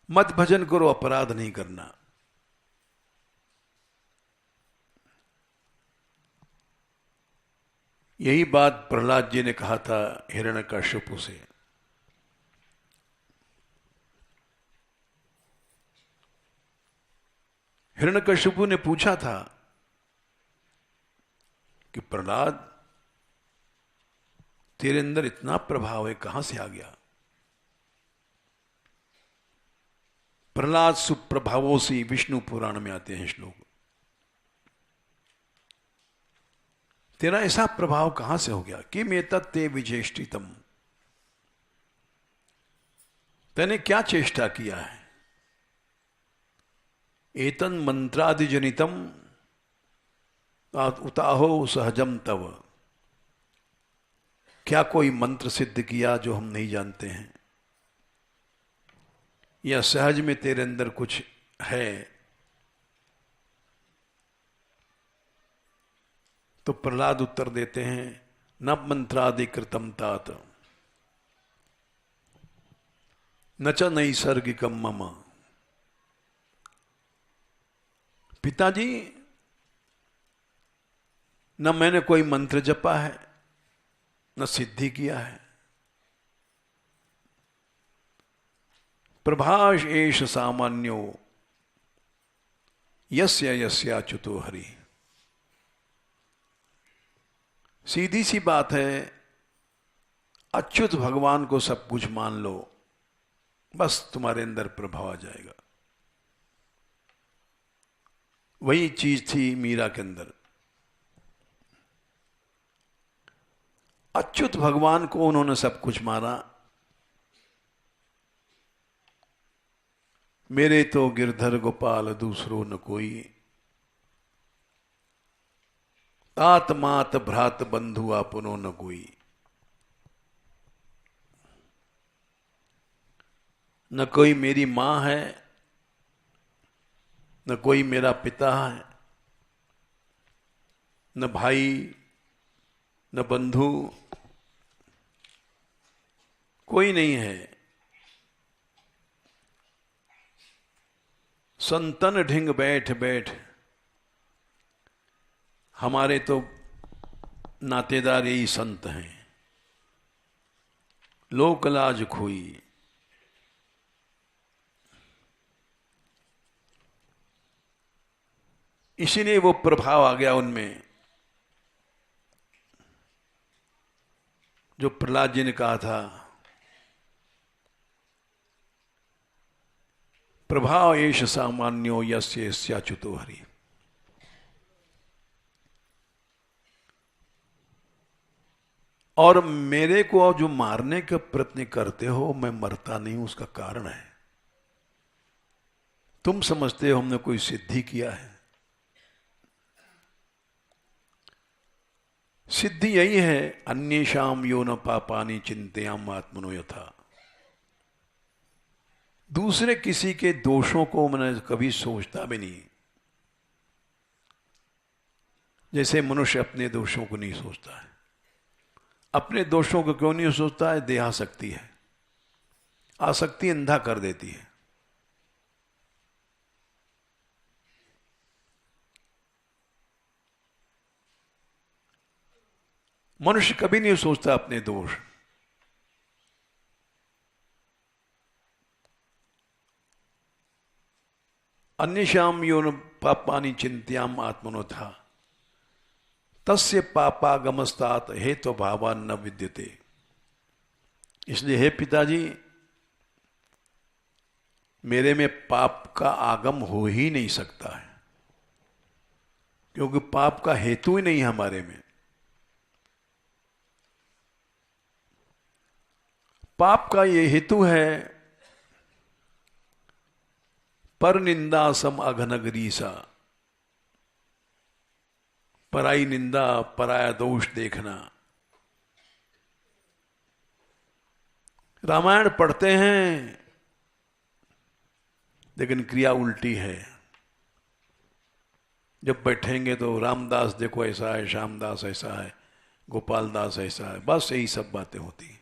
मत भजन करो, अपराध नहीं करना। यही बात प्रहलाद जी ने कहा था हिरण्यकश्यप से। हिरण्यकश्यप ने पूछा था कि प्रहलाद तेरे अंदर इतना प्रभाव है, कहां से आ गया? प्रहलाद सुप्रभावों से विष्णु पुराण में आते हैं श्लोक। तेरा ऐसा प्रभाव कहां से हो गया? कि मेतत्ते विचेष्टितम, तैने क्या चेष्टा किया है? एतन मंत्रादिजनितम उताहो सहजम तव, क्या कोई मंत्र सिद्ध किया जो हम नहीं जानते हैं, या सहज में तेरे अंदर कुछ है? तो प्रहलाद उत्तर देते हैं, न मंत्रादिकृतम तात न च नैसर्गिकम मम। पिताजी, न मैंने कोई मंत्र जपा है, न सिद्धि किया है। प्रभाष एष सामान्यो यस्य यस्याच्युतो हरि। सीधी सी बात है, अच्युत भगवान को सब कुछ मान लो, बस तुम्हारे अंदर प्रभाव आ जाएगा। वही चीज थी मीरा के अंदर। अच्युत भगवान को उन्होंने सब कुछ माना। मेरे तो गिरधर गोपाल दूसरो न कोई, तात मात भ्रात बंधु आपनो न कोई। न कोई मेरी मां है, न कोई मेरा पिता है, न भाई, न बंधु, कोई नहीं है। संतन ढिंग बैठ बैठ, हमारे तो नातेदार यही संत हैं। लोक लाज खोई, इसीलिए वो प्रभाव आ गया उनमें, जो प्रहलाद जी ने कहा था, प्रभाव एष सामान्यो यस्य यस्याच्युतो हरि। और मेरे को जो मारने का प्रयत्न करते हो, मैं मरता नहीं हूं, उसका कारण है, तुम समझते हो हमने कोई सिद्धि किया है। सिद्धि यही है, अन्येषाम यो न पापानि चिंतयाम आत्मनो यथा। दूसरे किसी के दोषों को मैंने कभी सोचता भी नहीं, जैसे मनुष्य अपने दोषों को नहीं सोचता है। अपने दोषों को क्यों नहीं सोचता है? देहासक्ति है। आसक्ति अंधा कर देती है। मनुष्य कभी नहीं सोचता अपने दोष। अन्येषाम यो न पापानि चिंत्याम आत्मनो था तस्य पापागमस्तात हेतु भावान न विद्यते। इसलिए हे पिताजी, मेरे में पाप का आगम हो ही नहीं सकता है, क्योंकि पाप का हेतु ही नहीं हमारे में। पाप का ये हेतु है, पर निंदा सम अघनगरीसा, पराई निंदा, पराया दोष देखना। रामायण पढ़ते हैं लेकिन क्रिया उल्टी है। जब बैठेंगे तो रामदास देखो ऐसा है, श्यामदास ऐसा है, गोपाल दास ऐसा है, बस यही सब बातें होती हैं।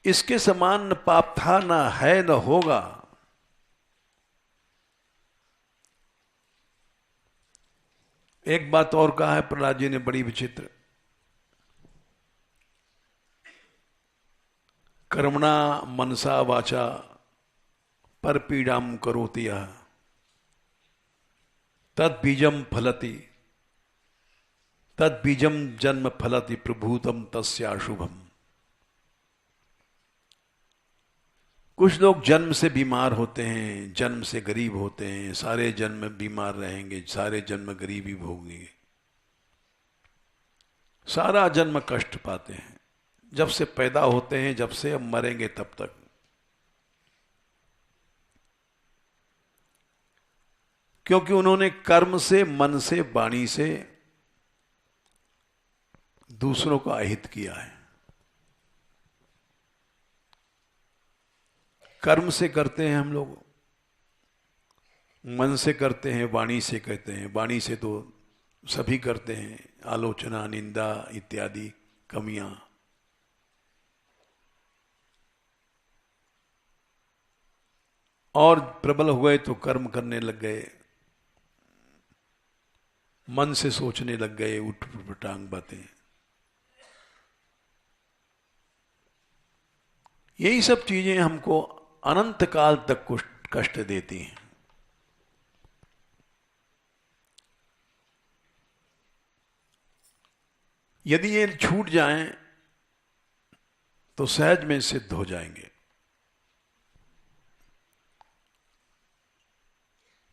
इसके समान न पाप था, न है, न होगा। एक बात और कहा है प्रहलाद जी ने, बड़ी विचित्र, कर्मणा मनसा वाचा पर पीड़ाम करोति यः तद बीजम फलति, तद बीजम जन्म फलति प्रभूतम तस्याशुभम। कुछ लोग जन्म से बीमार होते हैं, जन्म से गरीब होते हैं, सारे जन्म बीमार रहेंगे, सारे जन्म गरीबी भोगेंगे, सारा जन्म कष्ट पाते हैं, जब से पैदा होते हैं, जब से अब मरेंगे तब तक। क्योंकि उन्होंने कर्म से, मन से, वाणी से दूसरों का अहित किया है। कर्म से करते हैं हम लोग, मन से करते हैं, वाणी से कहते हैं। वाणी से तो सभी करते हैं, आलोचना, निंदा इत्यादि कमियां। और प्रबल हुए तो कर्म करने लग गए, मन से सोचने लग गए उठपटांग बातें। यही सब चीजें हमको अनंत काल तक कष्ट देती हैं। यदि ये छूट जाएं तो सहज में सिद्ध हो जाएंगे।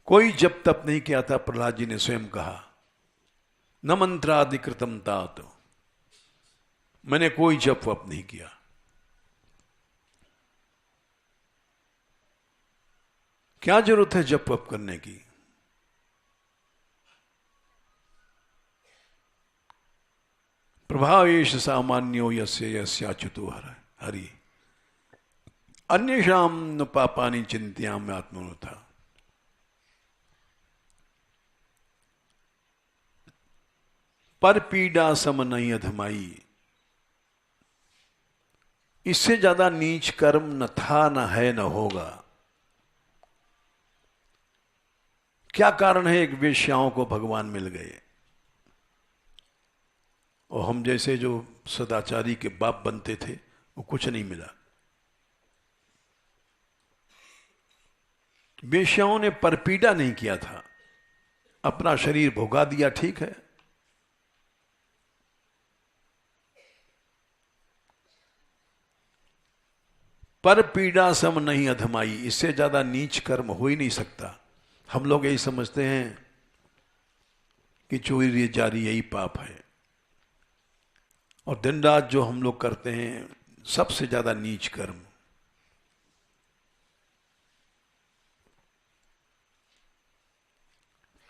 कोई जप तप नहीं किया था, प्रहलाद जी ने स्वयं कहा, न मंत्राधिकृतम तात, मैंने कोई जप वप नहीं किया। क्या जरूरत है जप वप करने की? प्रभावेश सामान्यो यस्य यस्याच्युतो हरि अन्येषां न पापानि चिंत्यामि आत्मनोथा। पर पीड़ा सम नहीं अधमाई, इससे ज्यादा नीच कर्म न था, न है, न होगा। क्या कारण है? एक वेश्याओं को भगवान मिल गए और हम जैसे जो सदाचारी के बाप बनते थे वो कुछ नहीं मिला। वेश्याओं ने परपीड़ा नहीं किया था, अपना शरीर भोगा दिया, ठीक है। पर पीड़ा सम नहीं अधमाई, इससे ज्यादा नीच कर्म हो ही नहीं सकता। हम लोग यही समझते हैं कि चोरी जारी यही पाप है, और दिन रात जो हम लोग करते हैं सबसे ज्यादा नीच कर्म।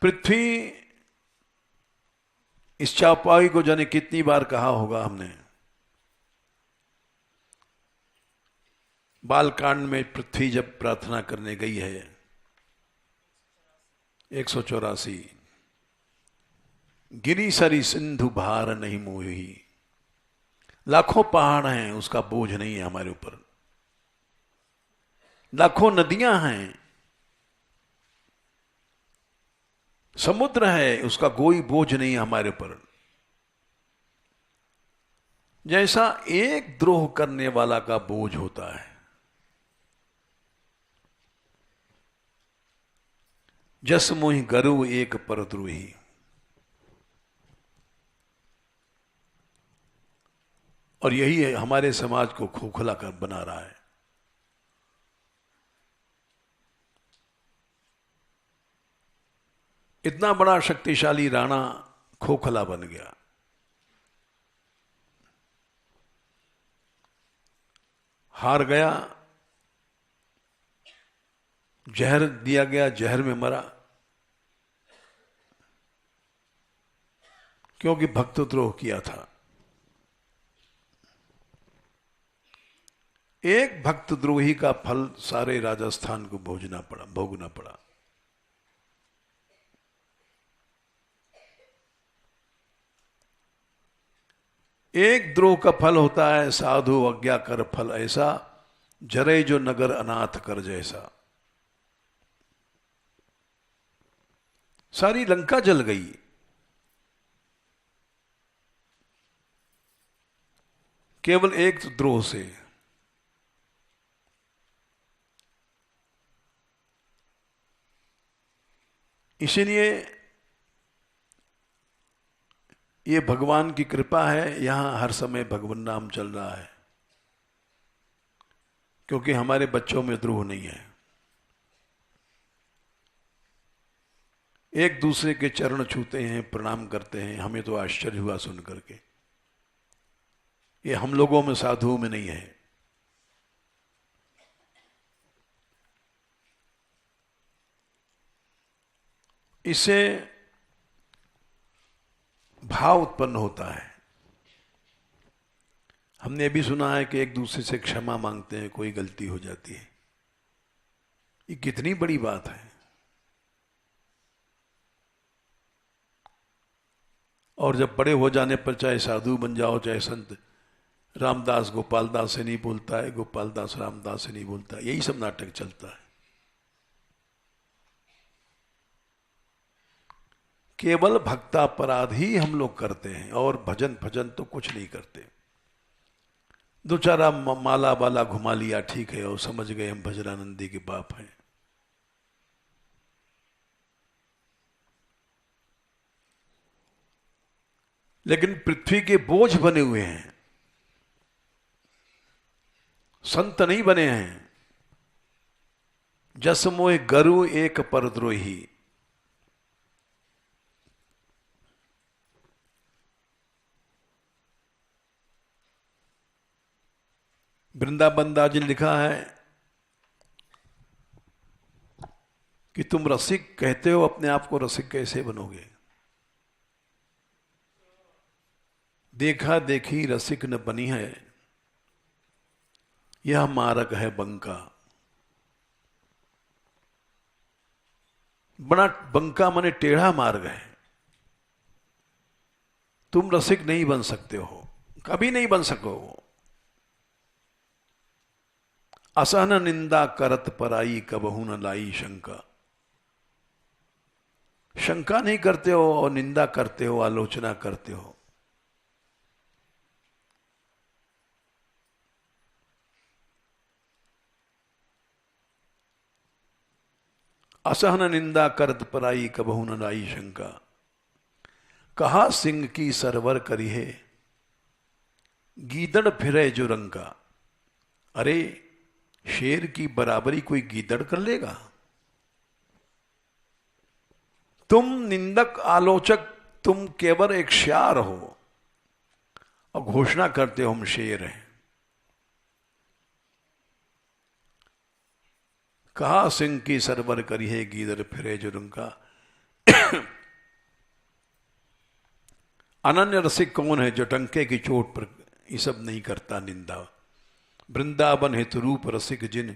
पृथ्वी, इस चापाई को जाने कितनी बार कहा होगा हमने। बालकांड में पृथ्वी जब प्रार्थना करने गई है 184, गिरी सरी सिंधु भार नहीं मोही, लाखों पहाड़ हैं उसका बोझ नहीं है हमारे ऊपर, लाखों नदियां हैं, समुद्र है, उसका कोई बोझ नहीं है हमारे ऊपर। जैसा एक द्रोह करने वाला का बोझ होता है, जस मोहि गरु एक परद्रोही। और यही है हमारे समाज को खोखला कर बना रहा है। इतना बड़ा शक्तिशाली राणा खोखला बन गया। हार गया, जहर दिया गया, जहर में मरा, क्योंकि भक्तद्रोह किया था। एक भक्तद्रोही का फल सारे राजस्थान को भोगना पड़ा। एक द्रोह का फल होता है साधु अज्ञा कर फल ऐसा, जरे जो नगर अनाथ कर जैसा। सारी लंका जल गई, केवल एक द्रोह से। इसीलिए ये भगवान की कृपा है, यहां हर समय भगवान नाम चल रहा है, क्योंकि हमारे बच्चों में द्रोह नहीं है। एक दूसरे के चरण छूते हैं, प्रणाम करते हैं। हमें तो आश्चर्य हुआ सुन करके, ये हम लोगों में, साधुओं में नहीं है। इससे भाव उत्पन्न होता है। हमने भी सुना है कि एक दूसरे से क्षमा मांगते हैं, कोई गलती हो जाती है। ये कितनी बड़ी बात है। और जब बड़े हो जाने पर चाहे साधु बन जाओ चाहे संत, रामदास गोपाल दास से नहीं बोलता है, गोपाल दास रामदास से नहीं बोलता है, यही सब नाटक चलता है। केवल भक्तापराध ही हम लोग करते हैं और भजन भजन तो कुछ नहीं करते। दो चारा माला वाला घुमा लिया, ठीक है, और समझ गए हम भजनानंदी के बाप हैं। लेकिन पृथ्वी के बोझ बने हुए हैं, संत नहीं बने हैं। जस मोह गरु एक परद्रोही, वृंदावन दास जी ने लिखा है कि तुम रसिक कहते हो, अपने आप को रसिक कैसे बनोगे? देखा देखी रसिक न बनी है, यह मार्ग है बंका। बड़ा बंका माने टेढ़ा मार्ग है। तुम रसिक नहीं बन सकते हो, कभी नहीं बन सको। असहन निंदा करत पराई, कबहू न लाई शंका। शंका नहीं करते हो और निंदा करते हो, आलोचना करते हो। असहन निंदा करत पराई, कबहू न लाई शंका। कहा सिंह की सरवर करी है, गीदड़ फिरे जो रंका। अरे शेर की बराबरी कोई गीदड़ कर लेगा? तुम निंदक आलोचक, तुम केवल एक श्यार हो और घोषणा करते हो हम शेर हैं। कहा सिंह की सरवर करी है, गीदड़ फिरे जो रंका। अनन्य रसिक कौन है? जो टंके की चोट पर ये सब नहीं करता निंदा। वृंदावन हेतु रूप रसिक जिन,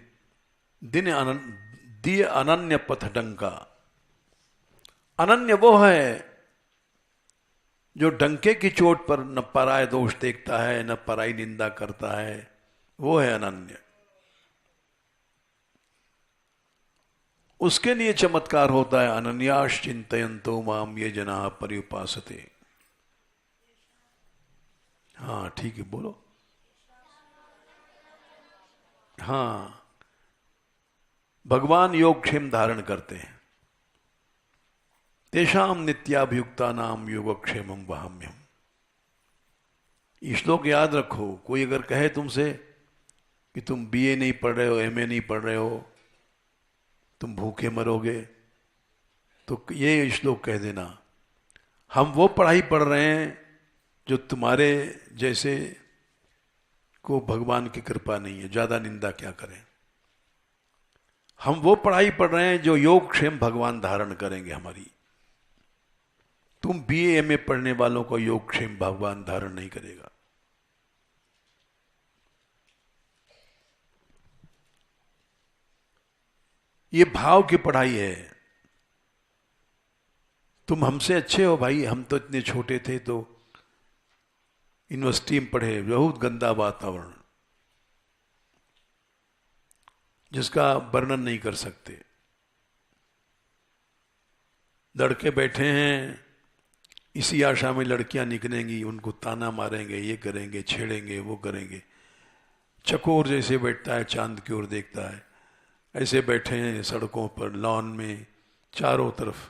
दिन दिय अनन्य पथ डंका। अनन्य वो है जो डंके की चोट पर न पराय दोष देखता है न पराई निंदा करता है, वो है अनन्य। उसके लिए चमत्कार होता है। अनन्यास चिंतयन्तो माम ये जना पर्युपासते। हाँ ठीक है, बोलो। हाँ, भगवान योगक्षेम धारण करते हैं। तेषाम नित्याभियुक्ता नाम योगक्षेमं वहाम्यहम्। ये श्लोक याद रखो। कोई अगर कहे तुमसे कि तुम बीए नहीं पढ़ रहे हो, एमए नहीं पढ़ रहे हो, तुम भूखे मरोगे, तो ये श्लोक कह देना, हम वो पढ़ाई पढ़ रहे हैं जो तुम्हारे जैसे को भगवान की कृपा नहीं है, ज्यादा निंदा क्या करें। हम वो पढ़ाई पढ़ रहे हैं जो योगक्षेम भगवान धारण करेंगे हमारी। तुम बीए एमए पढ़ने वालों को योगक्षेम भगवान धारण नहीं करेगा। ये भाव की पढ़ाई है। तुम हमसे अच्छे हो भाई, हम तो इतने छोटे थे तो यूनिवर्सिटी में पढ़े, बहुत गंदा वातावरण जिसका वर्णन नहीं कर सकते। लड़के बैठे हैं, इसी आशा में लड़कियां निकलेंगी, उनको ताना मारेंगे, ये करेंगे, छेड़ेंगे, वो करेंगे। चकोर जैसे बैठता है, चांद की ओर देखता है, ऐसे बैठे हैं सड़कों पर, लॉन में, चारों तरफ।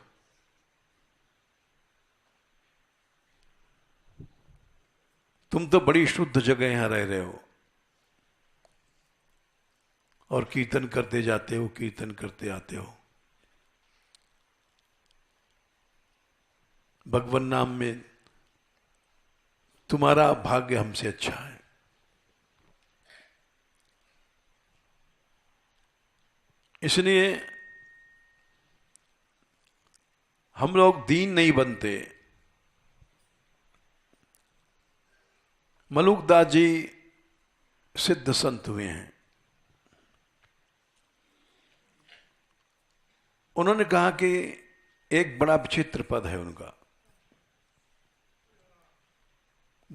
तुम तो बड़ी शुद्ध जगह यहां रह रहे हो और कीर्तन करते जाते हो, कीर्तन करते आते हो। भगवान नाम में तुम्हारा भाग्य हमसे अच्छा है। इसलिए हम लोग दीन नहीं बनते। मलुकदास जी सिद्ध संत हुए हैं। उन्होंने कहा कि एक बड़ा विचित्र पद है उनका,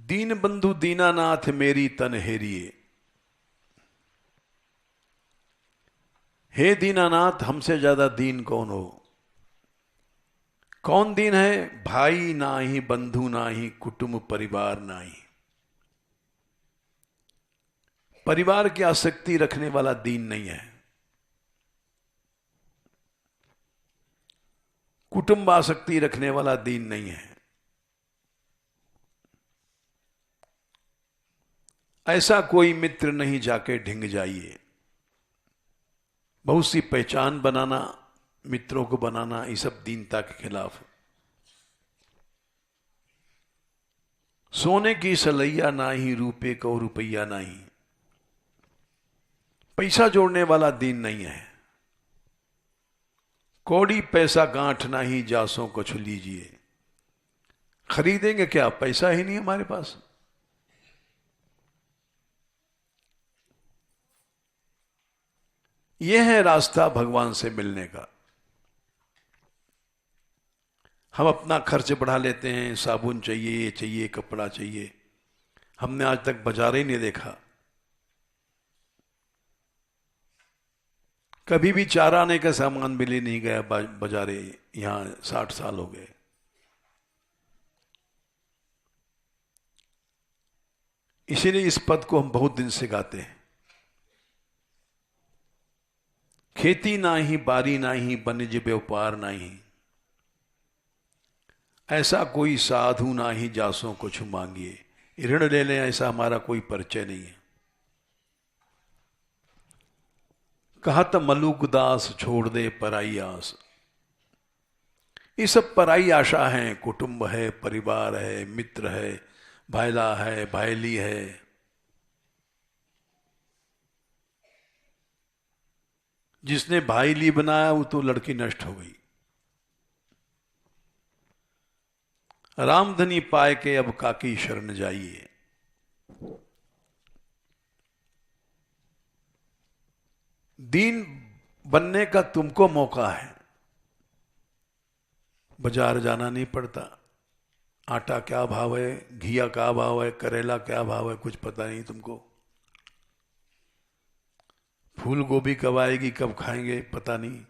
दीन बंधु दीनानाथ मेरी तन हेरिए। हे दीनानाथ, हमसे ज्यादा दीन कौन हो? कौन दीन है? भाई नाही, बंधु नाही, कुटुंब परिवार नाही। परिवार की आसक्ति रखने वाला दीन नहीं है, कुटुंब आसक्ति रखने वाला दीन नहीं है। ऐसा कोई मित्र नहीं जाके ढिंग जाइए। बहुत सी पहचान बनाना, मित्रों को बनाना, ये सब दीनता के खिलाफ है। सोने की सलैया नाही, रूपे को रुपया नहीं। पैसा जोड़ने वाला दीन नहीं है। कौड़ी पैसा गांठ नाही, जासों को छू लीजिए। खरीदेंगे क्या? पैसा ही नहीं हमारे पास। यह है रास्ता भगवान से मिलने का। हम अपना खर्च बढ़ा लेते हैं, साबुन चाहिए, ये चाहिए, कपड़ा चाहिए। हमने आज तक बाजार ही नहीं देखा। कभी भी चार आने का सामान मिल नहीं गया बाजारे। यहां 60 साल हो गए। इसीलिए इस पद को हम बहुत दिन से गाते हैं। खेती नाही, बारी नाही, वनिज व्यापार नाही। ऐसा कोई साधु नाही, जासों कुछ मांगिए। ऋण ले लें, ऐसा हमारा कोई परिचय नहीं है। कहत मलुक दास, छोड़ दे पराई आस। ये सब पराई आशा है। कुटुंब है, परिवार है, मित्र है, भाईला है, भाईली है। जिसने भाईली बनाया वो तो लड़की नष्ट हो गई। रामधनी पाए के अब काकी शरण जाइए। दीन बनने का तुमको मौका है। बाजार जाना नहीं पड़ता। आटा क्या भाव है, घिया क्या भाव है, करेला क्या भाव है, कुछ पता नहीं तुमको। फूल गोभी कब आएगी, कब खाएंगे पता नहीं।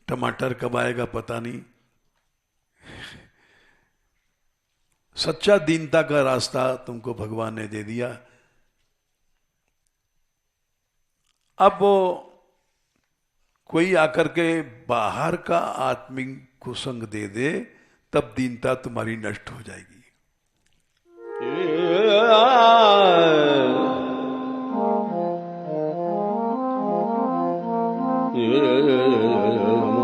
टमाटर कब आएगा पता नहीं। सच्चा दीनता का रास्ता तुमको भगवान ने दे दिया। अब वो कोई आकर के बाहर का आत्मिक को संग दे दे, तब दीनता तुम्हारी नष्ट हो जाएगी। Yeah.